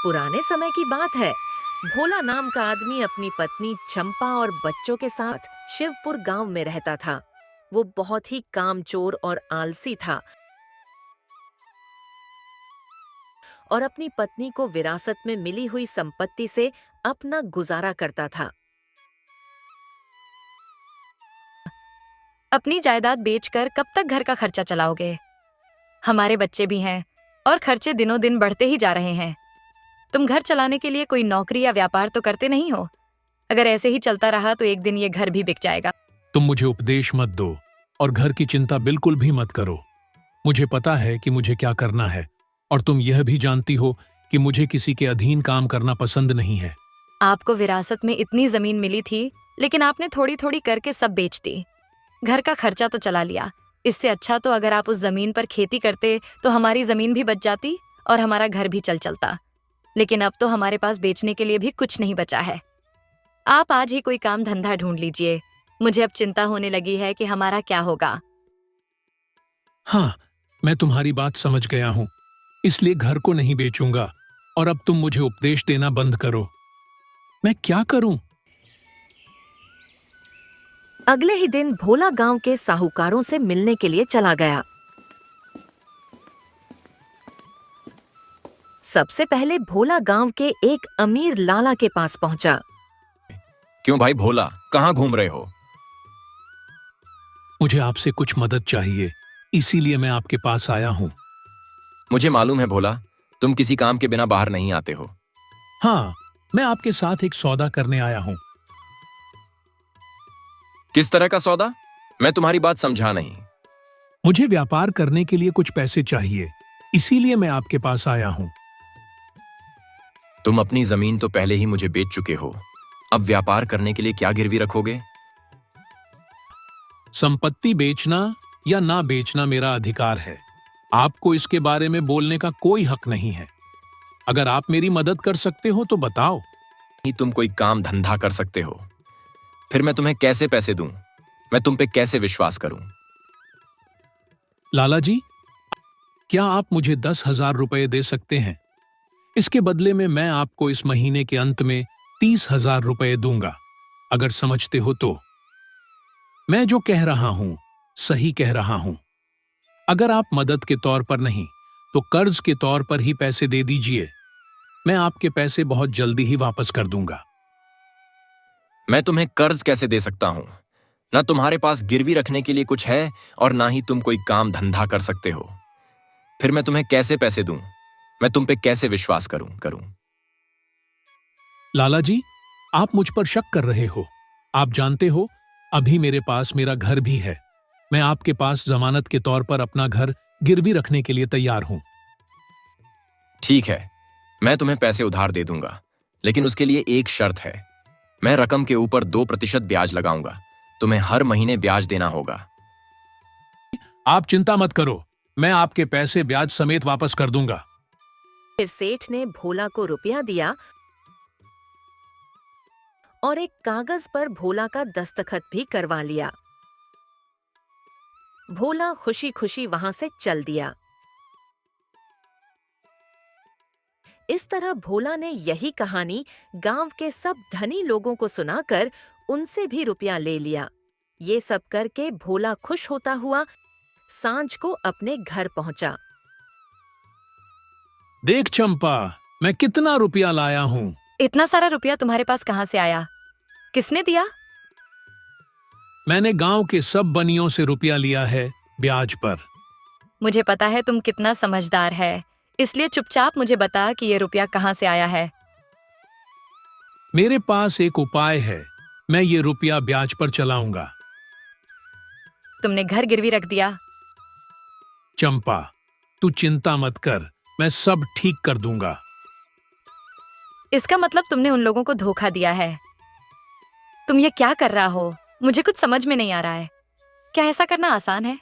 पुराने समय की बात है। भोला नाम का आदमी अपनी पत्नी चंपा और बच्चों के साथ शिवपुर गांव में रहता था। वो बहुत ही कामचोर और आलसी था और अपनी पत्नी को विरासत में मिली हुई संपत्ति से अपना गुजारा करता था। अपनी जायदाद बेचकर कब तक घर का खर्चा चलाओगे? हमारे बच्चे भी हैं और खर्चे दिनों दिन बढ़ते ही जा रहे हैं। तुम घर चलाने के लिए कोई नौकरी या व्यापार तो करते नहीं हो। अगर ऐसे ही चलता रहा तो एक दिन ये घर भी बिक जाएगा। तुम मुझे उपदेश मत दो और घर की चिंता बिल्कुल भी मत करो। मुझे पता है कि मुझे क्या करना है और तुम यह भी जानती हो कि मुझे किसी के अधीन काम करना पसंद नहीं है। आपको विरासत में इतनी जमीन मिली थी, लेकिन आपने थोड़ी थोड़ी करके सब बेच दी। घर का खर्चा तो चला लिया। इससे अच्छा तो अगर आप उस जमीन पर खेती करते तो हमारी जमीन भी बच जाती और हमारा घर भी चलता। लेकिन अब तो हमारे पास बेचने के लिए भी कुछ नहीं बचा है। आप आज ही कोई काम धंधा ढूंढ लीजिए। मुझे अब चिंता होने लगी है कि हमारा क्या होगा। हाँ, मैं तुम्हारी बात समझ गया हूँ, इसलिए घर को नहीं बेचूंगा। और अब तुम मुझे उपदेश देना बंद करो। मैं क्या करूं? अगले ही दिन भोला गांव के साहूकारों से मिलने के लिए चला गया। सबसे पहले भोला गांव के एक अमीर लाला के पास पहुंचा। क्यों भाई भोला, कहाँ घूम रहे हो? मुझे आपसे कुछ मदद चाहिए, इसीलिए मैं आपके पास आया हूँ। मुझे मालूम है भोला, तुम किसी काम के बिना बाहर नहीं आते हो। हाँ, मैं आपके साथ एक सौदा करने आया हूँ। किस तरह का सौदा? मैं तुम्हारी बात समझा नहीं। मुझे व्यापार करने के लिए कुछ पैसे चाहिए, इसीलिए मैं आपके पास आया हूँ। तुम अपनी जमीन तो पहले ही मुझे बेच चुके हो। अब व्यापार करने के लिए क्या गिरवी रखोगे? संपत्ति बेचना या ना बेचना मेरा अधिकार है। आपको इसके बारे में बोलने का कोई हक नहीं है। अगर आप मेरी मदद कर सकते हो तो बताओ। नहीं, तुम कोई काम धंधा कर सकते हो। फिर मैं तुम्हें कैसे पैसे दूं? मैं तुम पे कैसे विश्वास करूं? लाला जी, क्या आप मुझे 10,000 रुपए दे सकते हैं? इसके बदले में मैं आपको इस महीने के अंत में 30,000 रुपए दूंगा। अगर समझते हो तो। मैं जो कह रहा हूं सही कह रहा हूं। अगर आप मदद के तौर पर नहीं तो कर्ज के तौर पर ही पैसे दे दीजिए। मैं आपके पैसे बहुत जल्दी ही वापस कर दूंगा। मैं तुम्हें कर्ज कैसे दे सकता हूं? ना तुम्हारे पास गिरवी रखने के लिए कुछ है और ना ही तुम कोई काम धंधा कर सकते हो। फिर मैं तुम्हें कैसे पैसे दूं? मैं तुम पे कैसे विश्वास करूं? लाला जी, आप मुझ पर शक कर रहे हो। आप जानते हो, अभी मेरे पास मेरा घर भी है। मैं आपके पास जमानत के तौर पर अपना घर गिरवी रखने के लिए तैयार हूं। ठीक है, मैं तुम्हें पैसे उधार दे दूंगा, लेकिन उसके लिए एक शर्त है। मैं रकम के ऊपर 2% ब्याज लगाऊंगा। तुम्हें हर महीने ब्याज देना होगा। आप चिंता मत करो, मैं आपके पैसे ब्याज समेत वापस कर दूंगा। फिर सेठ ने भोला को रुपया दिया और एक कागज पर भोला का दस्तखत भी करवा लिया। भोला खुशी खुशी वहां से चल दिया। इस तरह भोला ने यही कहानी गांव के सब धनी लोगों को सुनाकर उनसे भी रुपया ले लिया। ये सब करके भोला खुश होता हुआ सांझ को अपने घर पहुंचा। देख चंपा, मैं कितना रुपया लाया हूं। इतना सारा रुपया तुम्हारे पास कहाँ से आया? किसने दिया? मैंने गांव के सब बनियों से रुपया लिया है, ब्याज पर। मुझे पता है तुम कितना समझदार है, इसलिए चुपचाप मुझे बता कि ये रुपया कहाँ से आया है। मेरे पास एक उपाय है, मैं ये रुपया ब्याज पर चलाऊंगा। तुमने घर गिरवी रख दिया। चंपा, तू चिंता मत कर, मैं सब ठीक कर दूंगा। इसका मतलब तुमने उन लोगों को धोखा दिया है। तुम ये क्या कर रहा हो? मुझे कुछ समझ में नहीं आ रहा है। क्या ऐसा करना आसान है?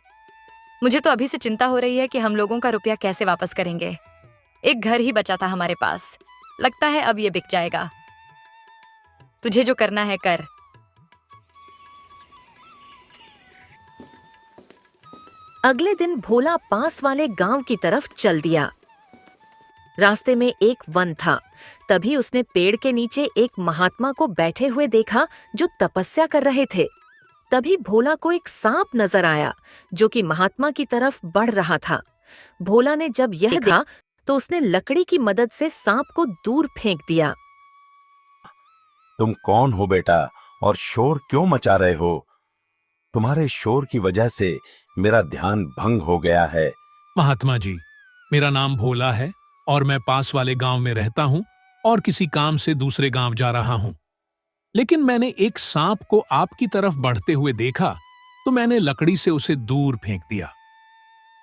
मुझे तो अभी से चिंता हो रही है कि हम लोगों का रुपया कैसे वापस करेंगे। एक घर ही बचा था हमारे पास, लगता है अब ये बिक जाएगा। तुझे जो करना है कर। अगले दिन भोला पास वाले गांव की तरफ चल दिया। रास्ते में एक वन था। तभी उसने पेड़ के नीचे एक महात्मा को बैठे हुए देखा जो तपस्या कर रहे थे। तभी भोला को एक सांप नजर आया जो कि महात्मा की तरफ बढ़ रहा था। भोला ने जब यह देखा तो उसने लकड़ी की मदद से सांप को दूर फेंक दिया। तुम कौन हो बेटा, और शोर क्यों मचा रहे हो? तुम्हारे शोर की वजह से मेरा ध्यान भंग हो गया है। महात्मा जी, मेरा नाम भोला है और मैं पास वाले गांव में रहता हूं और किसी काम से दूसरे गांव जा रहा हूं। लेकिन मैंने एक सांप को आपकी तरफ बढ़ते हुए देखा तो मैंने लकड़ी से उसे दूर फेंक दिया।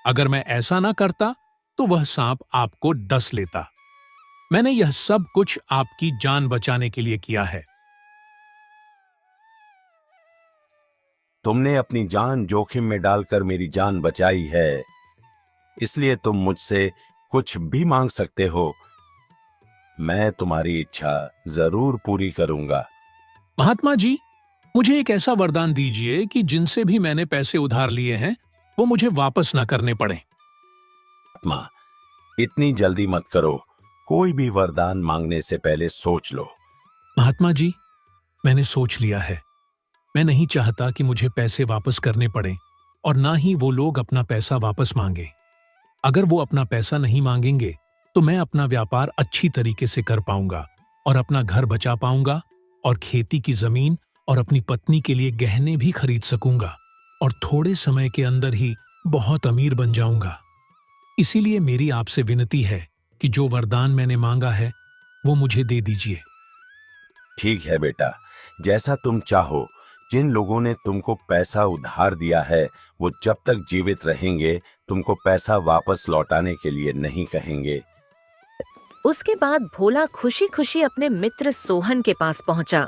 अगर मैं ऐसा ना करता तो वह सांप आपको डस लेता। मैंने यह सब कुछ आपकी जान बचाने के लिए किया है। तुमने अपनी जान जोखिम में डालकर मेरी जान बचाई है, इसलिए तुम मुझसे कुछ भी मांग सकते हो। मैं तुम्हारी इच्छा जरूर पूरी करूंगा। महात्मा जी, मुझे एक ऐसा वरदान दीजिए कि जिनसे भी मैंने पैसे उधार लिए हैं वो मुझे वापस ना करने पड़े। आत्मा, इतनी जल्दी मत करो। कोई भी वरदान मांगने से पहले सोच लो। महात्मा जी, मैंने सोच लिया है। मैं नहीं चाहता कि मुझे पैसे वापस करने पड़े और ना ही वो लोग अपना पैसा वापस मांगे। अगर वो अपना पैसा नहीं मांगेंगे तो मैं अपना व्यापार अच्छी तरीके से कर पाऊंगा और अपना घर बचा पाऊंगा और खेती की जमीन और अपनी पत्नी के लिए गहने भी खरीद सकूंगा और थोड़े समय के अंदर ही बहुत अमीर बन जाऊंगा। इसीलिए मेरी आपसे विनती है कि जो वरदान मैंने मांगा है वो मुझे दे दीजिए। ठीक है बेटा, जैसा तुम चाहो। जिन लोगों ने तुमको पैसा उधार दिया है वो जब तक जीवित रहेंगे तुमको पैसा वापस लौटाने के लिए नहीं कहेंगे। उसके बाद भोला खुशी खुशी अपने मित्र सोहन के पास पहुंचा।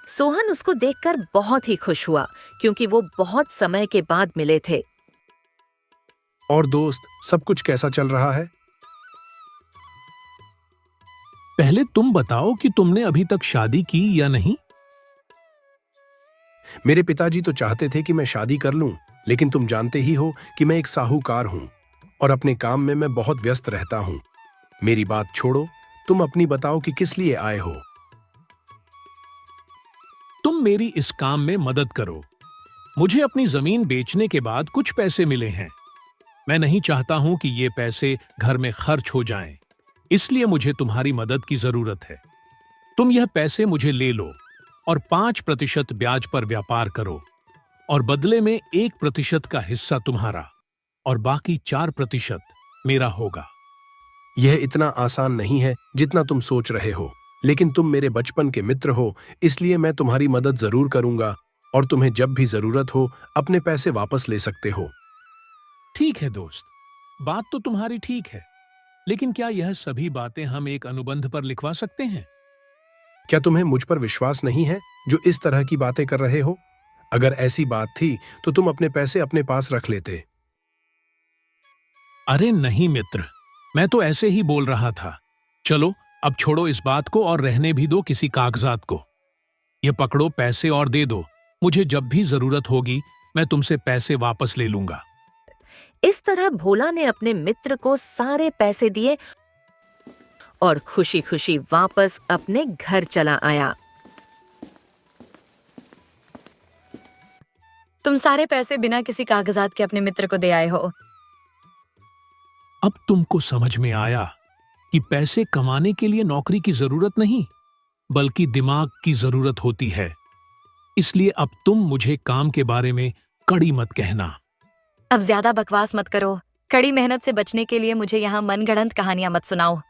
सोहन उसको देखकर बहुत ही खुश हुआ क्योंकि वो बहुत समय के बाद मिले थे। और दोस्त, सब कुछ कैसा चल रहा है? पहले तुम बताओ कि तुमने अभी तक शादी की या नहीं? मेरे पिताजी तो चाहते थे कि मैं शादी कर लूं, लेकिन तुम जानते ही हो कि मैं एक साहूकार हूं और अपने काम में मैं बहुत व्यस्त रहता हूं। मेरी बात छोड़ो, तुम अपनी बताओ कि किस लिए आए हो। तुम मेरी इस काम में मदद करो। मुझे अपनी जमीन बेचने के बाद कुछ पैसे मिले हैं। मैं नहीं चाहता हूं कि ये पैसे घर में खर्च हो जाएं, इसलिए मुझे तुम्हारी मदद की जरूरत है। तुम यह पैसे मुझे ले लो और 5% ब्याज पर व्यापार करो और बदले में 1% का हिस्सा तुम्हारा और बाकी 4% मेरा होगा। यह इतना आसान नहीं है जितना तुम सोच रहे हो, लेकिन तुम मेरे बचपन के मित्र हो, इसलिए मैं तुम्हारी मदद जरूर करूंगा और तुम्हें जब भी जरूरत हो अपने पैसे वापस ले सकते हो। ठीक है दोस्त, बात तो तुम्हारी ठीक है, लेकिन क्या यह सभी बातें हम एक अनुबंध पर लिखवा सकते हैं? क्या तुम्हें मुझ पर विश्वास नहीं है जो इस तरह की बातें कर रहे हो? अगर ऐसी बात थी तो तुम अपने पैसे अपने पास रख लेते। अरे नहीं मित्र, मैं तो ऐसे ही बोल रहा था। चलो अब छोड़ो इस बात को और रहने भी दो किसी कागजात को। ये पकड़ो पैसे और दे दो। मुझे जब भी जरूरत होगी मैं तुमसे पैसे वापस ले लूंगा। इस तरह भोला ने अपने मित्र को सारे पैसे दिए और खुशी खुशी वापस अपने घर चला आया। तुम सारे पैसे बिना किसी कागजात के अपने मित्र को दे आए हो। अब तुमको समझ में आया कि पैसे कमाने के लिए नौकरी की जरूरत नहीं बल्कि दिमाग की जरूरत होती है। इसलिए अब तुम मुझे काम के बारे में कड़ी मत कहना। अब ज्यादा बकवास मत करो। कड़ी मेहनत से बचने के लिए मुझे यहाँ मनगढ़ंत कहानियां मत सुनाओ।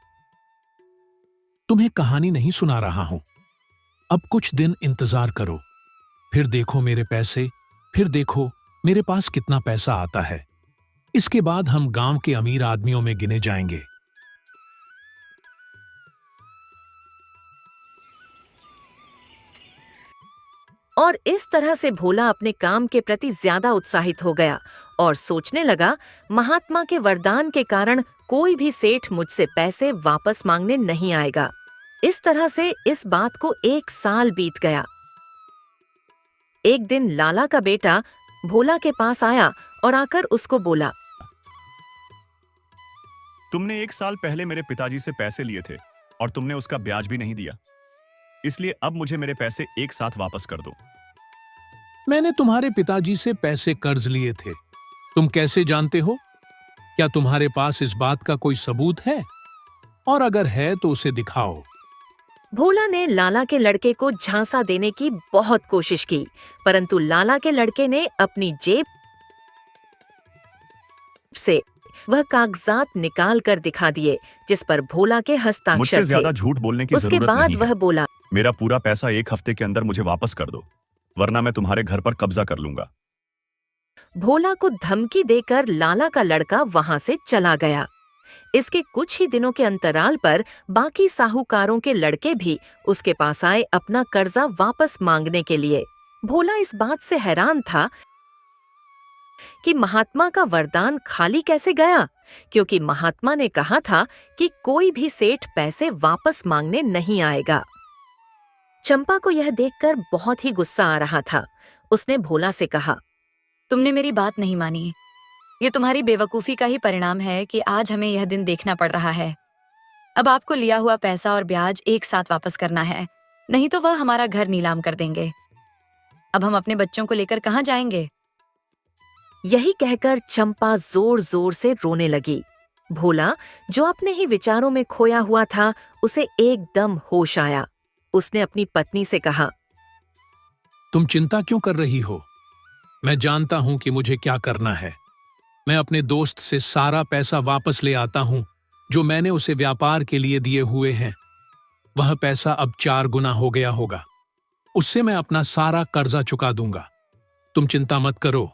तुम्हें कहानी नहीं सुना रहा हूं। अब कुछ दिन इंतजार करो, फिर देखो मेरे पैसे, फिर देखो मेरे पास कितना पैसा आता है। इसके बाद हम गांव के अमीर आदमियों में गिने जाएंगे। और इस तरह से भोला अपने काम के प्रति ज्यादा उत्साहित हो गया और सोचने लगा, महात्मा के वरदान के कारण कोई भी सेठ मुझसे पैसे वापस मांगने नहीं आएगा। इस तरह से इस बात को 1 साल बीत गया। एक दिन लाला का बेटा भोला के पास आया और आकर उसको बोला, तुमने 1 साल पहले मेरे पिताजी से पैसे लिए थे और तुमने उसका ब्याज भी नहीं दिया, इसलिए अब मुझे मेरे पैसे एक साथ वापस कर दो। मैंने तुम्हारे पिताजी से पैसे कर्ज लिए थे। तुम कैसे जानते हो? क्या तुम्हारे पास इस बात का कोई सबूत है? और अगर है तो उसे दिखाओ। भोला ने लाला के लड़के को झांसा देने की बहुत कोशिश की, परंतु लाला के लड़के ने अपनी जेब से वह कागजात निकाल कर दिखा दिए जिस पर भोला के मुझसे हस्ताक्षर ज्यादा थे। झूठ बोलने की उसके जरूरत बाद नहीं वह है। बोला, मेरा पूरा पैसा 1 हफ्ते के अंदर मुझे वापस कर दो, वरना मैं तुम्हारे घर पर कब्जा कर लूंगा। भोला को धमकी देकर लाला का लड़का वहां से चला गया। इसके कुछ ही दिनों के अंतराल पर बाकी साहूकारों के लड़के भी उसके पास आए अपना कर्जा वापस मांगने के लिए। भोला इस बात से हैरान था कि महात्मा का वरदान खाली कैसे गया, क्योंकि महात्मा ने कहा था कि कोई भी सेठ पैसे वापस मांगने नहीं आएगा। चंपा को यह देखकर बहुत ही गुस्सा आ रहा था। उसने भोला से कहा, तुमने मेरी बात नहीं मानी। ये तुम्हारी बेवकूफी का ही परिणाम है कि आज हमें यह दिन देखना पड़ रहा है। अब आपको लिया हुआ पैसा और ब्याज एक साथ वापस करना है, नहीं तो वह हमारा घर नीलाम कर देंगे। अब हम अपने बच्चों को लेकर कहाँ जाएंगे? यही कहकर चंपा जोर जोर से रोने लगी। भोला, जो अपने ही विचारों में खोया हुआ था, उसे एकदम होश आया। उसने अपनी पत्नी से कहा, तुम चिंता क्यों कर रही हो? मैं जानता हूं कि मुझे क्या करना है। मैं अपने दोस्त से सारा पैसा वापस ले आता हूं जो मैंने उसे व्यापार के लिए दिए हुए हैं। वह पैसा अब 4 गुना हो गया होगा। उससे मैं अपना सारा कर्जा चुका दूंगा। तुम चिंता मत करो।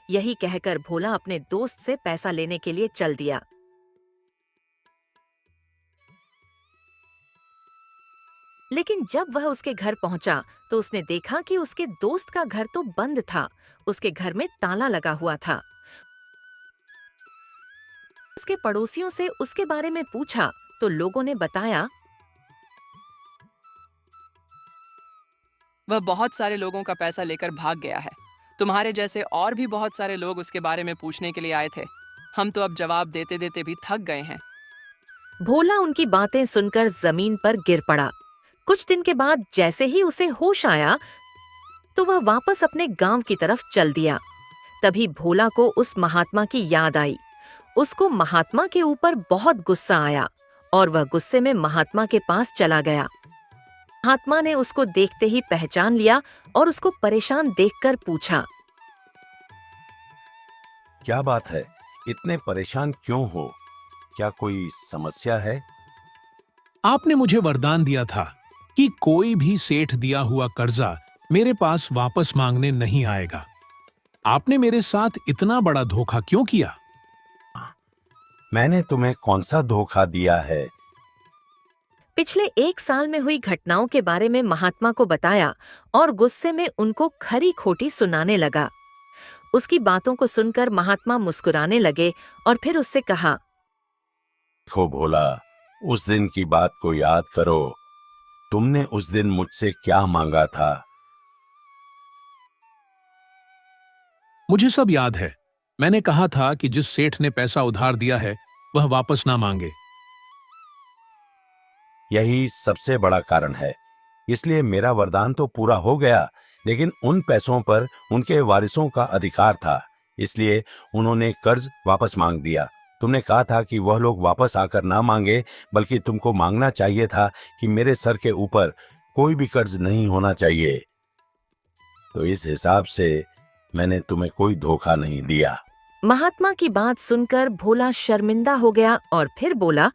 यही कहकर भोला अपने दोस्त से पैसा लेने के लिए चल दिया। लेकिन जब वह उसके घर पहुंचा तो उसने देखा कि उसके दोस्त का घर तो बंद था। उसके घर में ताला लगा हुआ था। उसके पड़ोसियों से उसके बारे में पूछा तो लोगों ने बताया, वह बहुत सारे लोगों का पैसा लेकर भाग गया है। तुम्हारे जैसे और भी बहुत सारे लोग उसके बारे में पूछने के लिए आए थे। हम तो अब जवाब देते देते भी थक गए हैं। भोला उनकी बातें सुनकर जमीन पर गिर पड़ा। कुछ दिन के बाद जैसे ही उसे होश आया तो वह वापस अपने गांव की तरफ चल दिया। तभी भोला को उस महात्मा की याद आई। उसको महात्मा के ऊपर बहुत गुस्सा आया और वह गुस्से में महात्मा के पास चला गया। महात्मा ने उसको देखते ही पहचान लिया और उसको परेशान देखकर पूछा, क्या बात है, इतने परेशान क्यों हो? क्या कोई समस्या है? आपने मुझे वरदान दिया था कि कोई भी सेठ दिया हुआ कर्जा मेरे पास वापस मांगने नहीं आएगा। आपने मेरे साथ इतना बड़ा धोखा क्यों किया? मैंने तुम्हें कौन सा धोखा दिया है? पिछले 1 साल में हुई घटनाओं के बारे में महात्मा को बताया और गुस्से में उनको खरी खोटी सुनाने लगा। उसकी बातों को सुनकर महात्मा मुस्कुराने लगे और फिर उससे कहा, देखो भोला, उस दिन की बात को याद करो। तुमने उस दिन मुझसे क्या मांगा था? मुझे सब याद है। मैंने कहा था कि जिस सेठ ने पैसा उधार दिया है वह वापस ना मांगे। यही सबसे बड़ा कारण है। इसलिए मेरा वरदान तो पूरा हो गया, लेकिन उन पैसों पर उनके वारिसों का अधिकार था, इसलिए उन्होंने कर्ज वापस मांग दिया। तुमने कहा था कि वह लोग वापस आकर ना मांगे, बल्कि तुमको मांगना चाहिए था कि मेरे सर के ऊपर कोई भी कर्ज नहीं होना चाहिए। तो इस हिसाब से मैंने तुम्हें कोई धोखा नहीं दिया। महात्मा की बात सुनकर भोला शर्मिंदा हो गया और फिर बोला,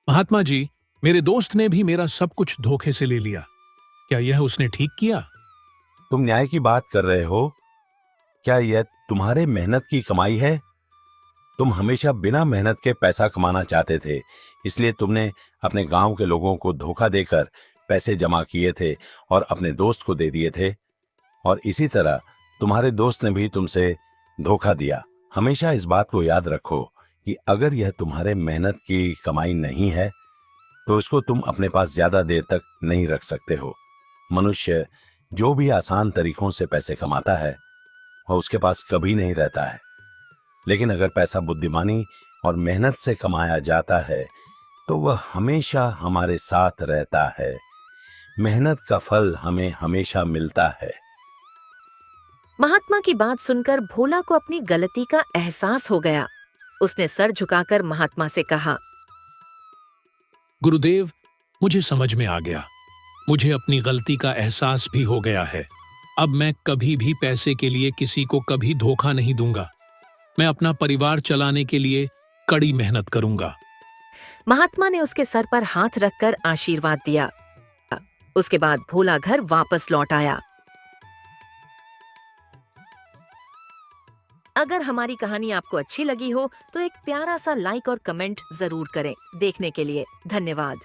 महात्मा जी, मेरे दोस्त ने भी मेरा सब कुछ धोखे से ले लिया। क्या यह उसने ठीक किया? तुम न्याय की बात कर रहे हो? क्या यह तुम्हारे मेहनत की कमाई है? तुम हमेशा बिना मेहनत के पैसा कमाना चाहते थे, इसलिए तुमने अपने गांव के लोगों को धोखा देकर पैसे जमा किए थे और अपने दोस्त को दे दिए थे। और इसी तरह तुम्हारे दोस्त ने भी तुमसे धोखा दिया। हमेशा इस बात को याद रखो कि अगर यह तुम्हारे मेहनत की कमाई नहीं है तो इसको तुम अपने पास ज्यादा देर तक नहीं रख सकते हो। मनुष्य जो भी आसान तरीकों से पैसे कमाता है वह उसके पास कभी नहीं रहता है, लेकिन अगर पैसा बुद्धिमानी और मेहनत से कमाया जाता है तो वह हमेशा हमारे साथ रहता है। मेहनत का फल हमें हमेशा मिलता है। महात्मा की बात सुनकर भोला को अपनी गलती का एहसास हो गया। उसने सर झुकाकर महात्मा से कहा, गुरुदेव, मुझे समझ में आ गया। मुझे अपनी गलती का एहसास भी हो गया है। अब मैं कभी भी पैसे के लिए किसी को कभी धोखा नहीं दूंगा। मैं अपना परिवार चलाने के लिए कड़ी मेहनत करूंगा। महात्मा ने उसके सर पर हाथ रखकर आशीर्वाद दिया। उसके बाद भोला घर वापस लौट आया। अगर हमारी कहानी आपको अच्छी लगी हो तो एक प्यारा सा लाइक और कमेंट जरूर करें। देखने के लिए धन्यवाद।